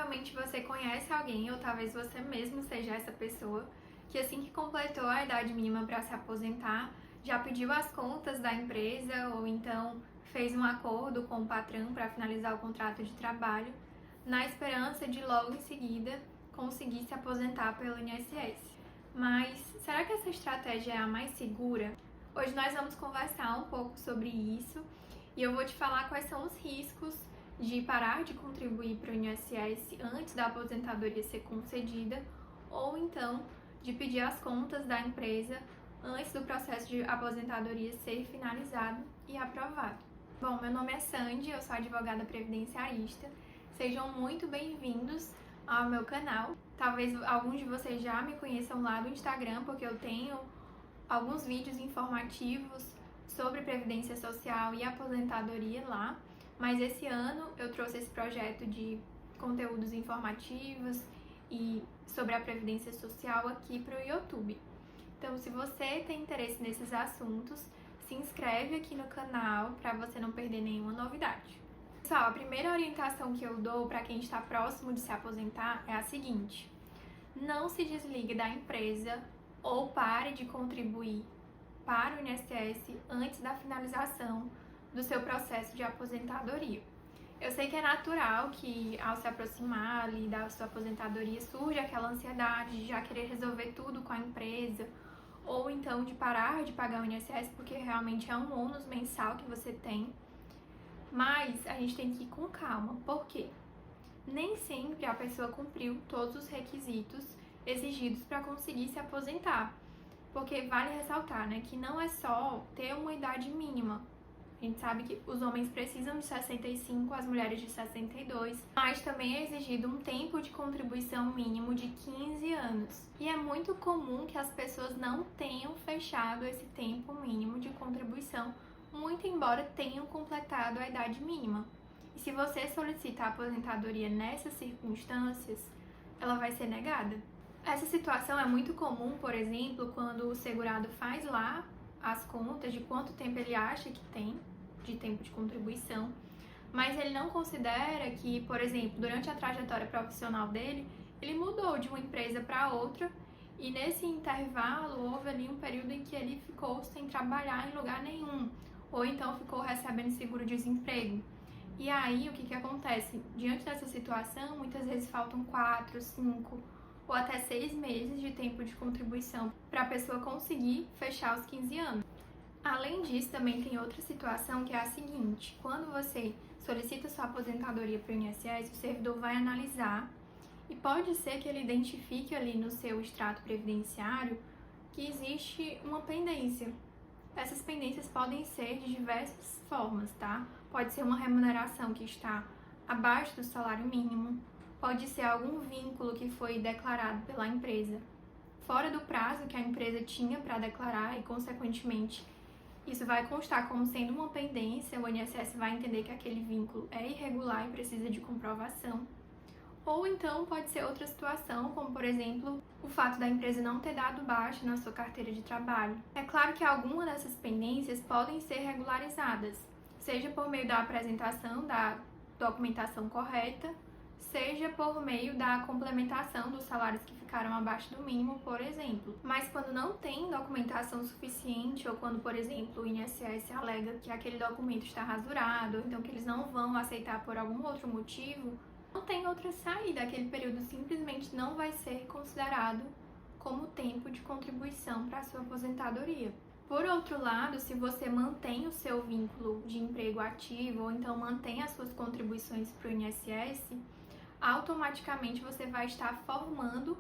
Provavelmente você conhece alguém, ou talvez você mesmo seja essa pessoa, que assim que completou a idade mínima para se aposentar, já pediu as contas da empresa ou então fez um acordo com o patrão para finalizar o contrato de trabalho, na esperança de logo em seguida conseguir se aposentar pelo INSS. Mas será que essa estratégia é a mais segura? Hoje nós vamos conversar um pouco sobre isso e eu vou te falar quais são os riscos de parar de contribuir para o INSS antes da aposentadoria ser concedida ou então de pedir as contas da empresa antes do processo de aposentadoria ser finalizado e aprovado. Bom, meu nome é Sandy, eu sou advogada previdenciarista. Sejam muito bem-vindos ao meu canal. Talvez alguns de vocês já me conheçam lá do Instagram, porque eu tenho alguns vídeos informativos sobre previdência social e aposentadoria lá. Mas esse ano eu trouxe esse projeto de conteúdos informativos e sobre a previdência social aqui para o YouTube. Então, se você tem interesse nesses assuntos, se inscreve aqui no canal para você não perder nenhuma novidade. Pessoal, a primeira orientação que eu dou para quem está próximo de se aposentar é a seguinte: não se desligue da empresa ou pare de contribuir para o INSS antes da finalização do seu processo de aposentadoria. Eu sei que é natural que ao se aproximar ali da sua aposentadoria surge aquela ansiedade de já querer resolver tudo com a empresa ou então de parar de pagar o INSS porque realmente é um ônus mensal que você tem. Mas a gente tem que ir com calma. Por quê? Nem sempre a pessoa cumpriu todos os requisitos exigidos para conseguir se aposentar. Porque vale ressaltar, né, que não é só ter uma idade mínima. A gente sabe que os homens precisam de 65, as mulheres de 62, mas também é exigido um tempo de contribuição mínimo de 15 anos. E é muito comum que as pessoas não tenham fechado esse tempo mínimo de contribuição, muito embora tenham completado a idade mínima. E se você solicita a aposentadoria nessas circunstâncias, ela vai ser negada. Essa situação é muito comum, por exemplo, quando o segurado faz lá as contas de quanto tempo ele acha que tem de tempo de contribuição, mas ele não considera que, por exemplo, durante a trajetória profissional dele, ele mudou de uma empresa para outra e nesse intervalo houve ali um período em que ele ficou sem trabalhar em lugar nenhum, ou então ficou recebendo seguro-desemprego. E aí, o que acontece? Diante dessa situação, muitas vezes faltam 4, 5 ou até 6 meses de tempo de contribuição para a pessoa conseguir fechar os 15 anos. Além disso, também tem outra situação que é a seguinte: quando você solicita sua aposentadoria para o INSS, o servidor vai analisar e pode ser que ele identifique ali no seu extrato previdenciário que existe uma pendência. Essas pendências podem ser de diversas formas, tá? Pode ser uma remuneração que está abaixo do salário mínimo, pode ser algum vínculo que foi declarado pela empresa fora do prazo que a empresa tinha para declarar e, consequentemente, isso vai constar como sendo uma pendência, o INSS vai entender que aquele vínculo é irregular e precisa de comprovação. Ou então pode ser outra situação, como por exemplo, o fato da empresa não ter dado baixa na sua carteira de trabalho. É claro que alguma dessas pendências podem ser regularizadas, seja por meio da apresentação da documentação correta, seja por meio da complementação dos salários que ficaram abaixo do mínimo, por exemplo. Mas quando não tem documentação suficiente, ou quando, por exemplo, o INSS alega que aquele documento está rasurado, ou então que eles não vão aceitar por algum outro motivo, não tem outra saída, aquele período simplesmente não vai ser considerado como tempo de contribuição para a sua aposentadoria. Por outro lado, se você mantém o seu vínculo de emprego ativo, ou então mantém as suas contribuições para o INSS, automaticamente você vai estar formando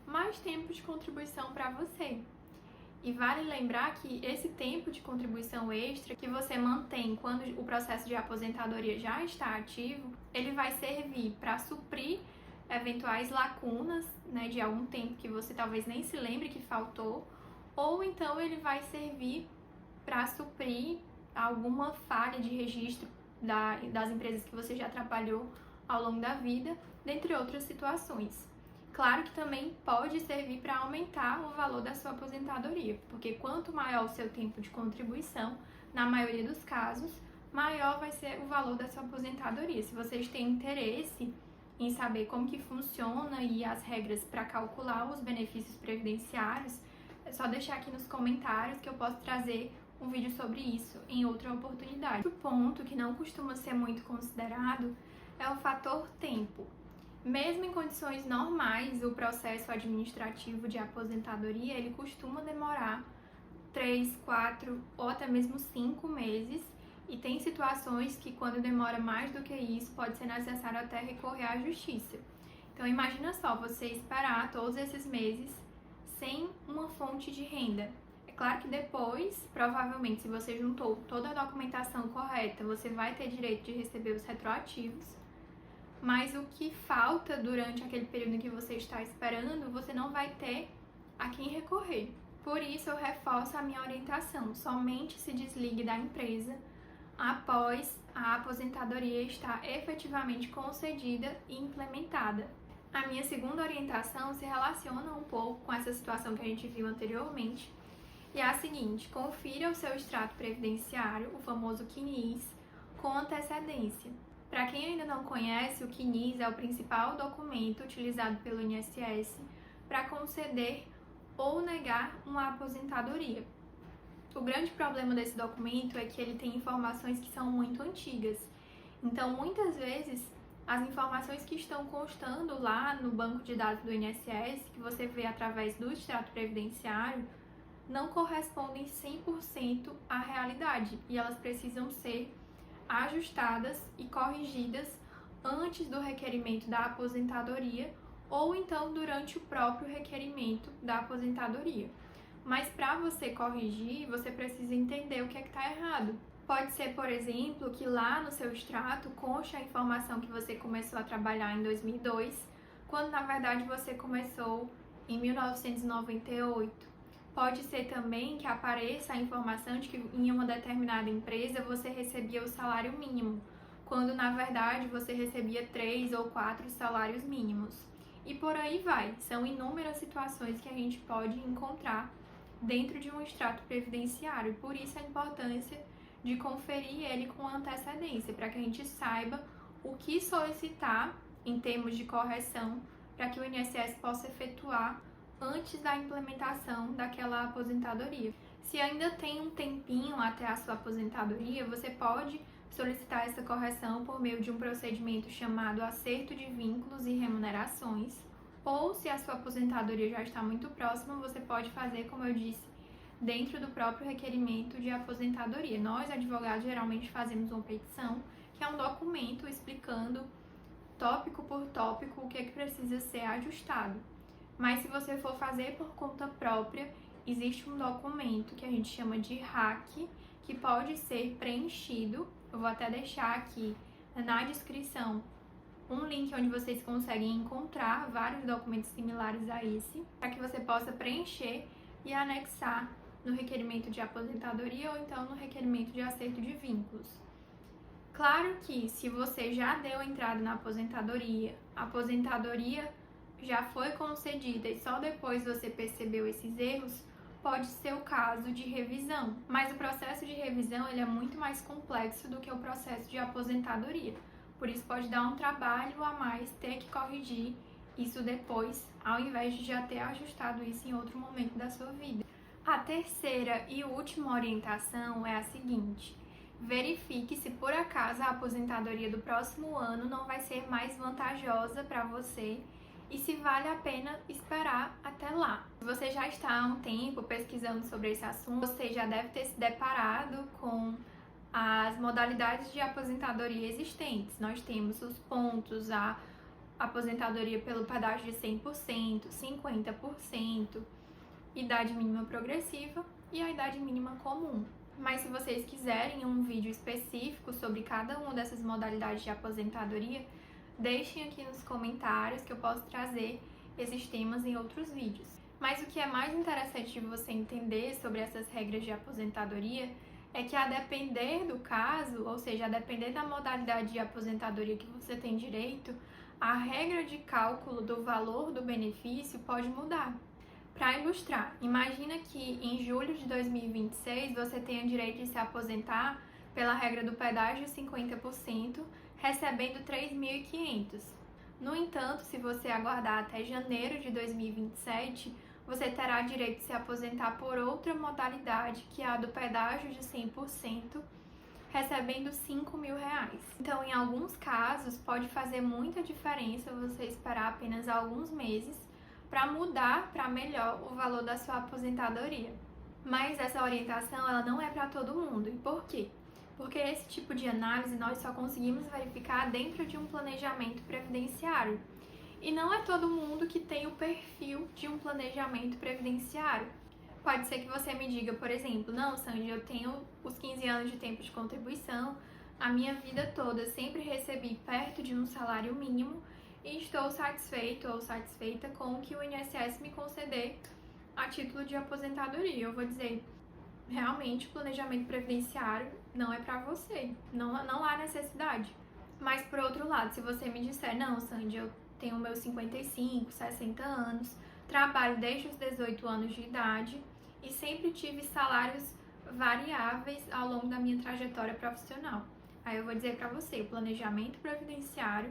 mais tempo de contribuição para você. E vale lembrar que esse tempo de contribuição extra que você mantém quando o processo de aposentadoria já está ativo, ele vai servir para suprir eventuais lacunas, né, de algum tempo que você talvez nem se lembre que faltou, ou então ele vai servir para suprir alguma falha de registro das empresas que você já trabalhou ao longo da vida, dentre outras situações. Claro que também pode servir para aumentar o valor da sua aposentadoria, porque quanto maior o seu tempo de contribuição, na maioria dos casos, maior vai ser o valor da sua aposentadoria. Se vocês têm interesse em saber como que funciona e as regras para calcular os benefícios previdenciários, é só deixar aqui nos comentários que eu posso trazer um vídeo sobre isso em outra oportunidade. Outro ponto que não costuma ser muito considerado é o fator tempo. Mesmo em condições normais, o processo administrativo de aposentadoria ele costuma demorar 3, 4 ou até mesmo 5 meses, e tem situações que quando demora mais do que isso pode ser necessário até recorrer à justiça. Então imagina só, você esperar todos esses meses sem uma fonte de renda. É claro que depois, provavelmente, se você juntou toda a documentação correta, você vai ter direito de receber os retroativos, mas o que falta durante aquele período em que você está esperando, você não vai ter a quem recorrer. Por isso, eu reforço a minha orientação: somente se desligue da empresa após a aposentadoria estar efetivamente concedida e implementada. A minha segunda orientação se relaciona um pouco com essa situação que a gente viu anteriormente, e é a seguinte: confira o seu extrato previdenciário, o famoso CNIS, com antecedência. Para quem ainda não conhece, o CNIS é o principal documento utilizado pelo INSS para conceder ou negar uma aposentadoria. O grande problema desse documento é que ele tem informações que são muito antigas. Então, muitas vezes, as informações que estão constando lá no banco de dados do INSS, que você vê através do extrato previdenciário, não correspondem 100% à realidade e elas precisam ser ajustadas e corrigidas antes do requerimento da aposentadoria ou então durante o próprio requerimento da aposentadoria. Mas para você corrigir, você precisa entender o que é que está errado. Pode ser, por exemplo, que lá no seu extrato conste a informação que você começou a trabalhar em 2002, quando na verdade você começou em 1998. Pode ser também que apareça a informação de que em uma determinada empresa você recebia o salário mínimo, quando na verdade você recebia 3 ou 4 salários mínimos. E por aí vai. São inúmeras situações que a gente pode encontrar dentro de um extrato previdenciário. Por isso a importância de conferir ele com antecedência, para que a gente saiba o que solicitar em termos de correção, para que o INSS possa efetuar antes da implementação daquela aposentadoria. Se ainda tem um tempinho até a sua aposentadoria, você pode solicitar essa correção por meio de um procedimento chamado acerto de vínculos e remunerações, ou se a sua aposentadoria já está muito próxima, você pode fazer, como eu disse, dentro do próprio requerimento de aposentadoria. Nós, advogados, geralmente fazemos uma petição, que é um documento explicando tópico por tópico o que é que precisa ser ajustado. Mas se você for fazer por conta própria, existe um documento que a gente chama de RAC, que pode ser preenchido. Eu vou até deixar aqui na descrição um link onde vocês conseguem encontrar vários documentos similares a esse, para que você possa preencher e anexar no requerimento de aposentadoria ou então no requerimento de acerto de vínculos. Claro que se você já deu entrada na aposentadoria, a aposentadoria já foi concedida e só depois você percebeu esses erros, pode ser o caso de revisão. Mas o processo de revisão ele é muito mais complexo do que o processo de aposentadoria. Por isso pode dar um trabalho a mais ter que corrigir isso depois, ao invés de já ter ajustado isso em outro momento da sua vida. A terceira e última orientação é a seguinte: verifique se por acaso a aposentadoria do próximo ano não vai ser mais vantajosa para você e se vale a pena esperar até lá. Se você já está há um tempo pesquisando sobre esse assunto, você já deve ter se deparado com as modalidades de aposentadoria existentes. Nós temos os pontos, a aposentadoria pelo pedágio de 100%, 50%, idade mínima progressiva e a idade mínima comum. Mas se vocês quiserem um vídeo específico sobre cada uma dessas modalidades de aposentadoria, deixem aqui nos comentários que eu posso trazer esses temas em outros vídeos. Mas o que é mais interessante de você entender sobre essas regras de aposentadoria é que, a depender do caso, ou seja, a depender da modalidade de aposentadoria que você tem direito, a regra de cálculo do valor do benefício pode mudar. Para ilustrar, imagina que em julho de 2026 você tenha direito de se aposentar pela regra do pedágio 50%, recebendo 3.500. No entanto, se você aguardar até janeiro de 2027, você terá direito de se aposentar por outra modalidade, que é a do pedágio de 100%, recebendo R$ 5.000. Então, em alguns casos, pode fazer muita diferença você esperar apenas alguns meses para mudar para melhor o valor da sua aposentadoria. Mas essa orientação ela não é para todo mundo. E por quê? Porque esse tipo de análise nós só conseguimos verificar dentro de um planejamento previdenciário. E não é todo mundo que tem o perfil de um planejamento previdenciário. Pode ser que você me diga, por exemplo, não, Sandy, eu tenho os 15 anos de tempo de contribuição, a minha vida toda sempre recebi perto de um salário mínimo e estou satisfeito ou satisfeita com o que o INSS me conceder a título de aposentadoria. Eu vou dizer, realmente o planejamento previdenciário não é para você, não há necessidade. Mas por outro lado, se você me disser, não, Sandy, eu tenho meus 55, 60 anos, trabalho desde os 18 anos de idade e sempre tive salários variáveis ao longo da minha trajetória profissional. Aí eu vou dizer para você, o planejamento previdenciário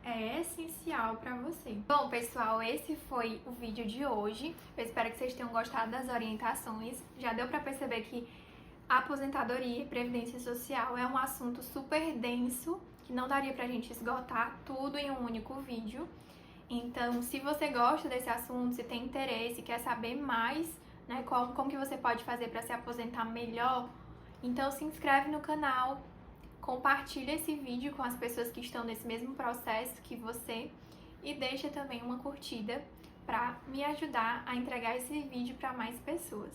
é essencial para você. Bom, pessoal, esse foi o vídeo de hoje. Eu espero que vocês tenham gostado das orientações. Já deu para perceber que a aposentadoria e previdência social é um assunto super denso, que não daria pra gente esgotar tudo em um único vídeo. Então, se você gosta desse assunto, se tem interesse, quer saber mais, né, como que você pode fazer para se aposentar melhor, então se inscreve no canal, compartilha esse vídeo com as pessoas que estão nesse mesmo processo que você e deixa também uma curtida para me ajudar a entregar esse vídeo para mais pessoas.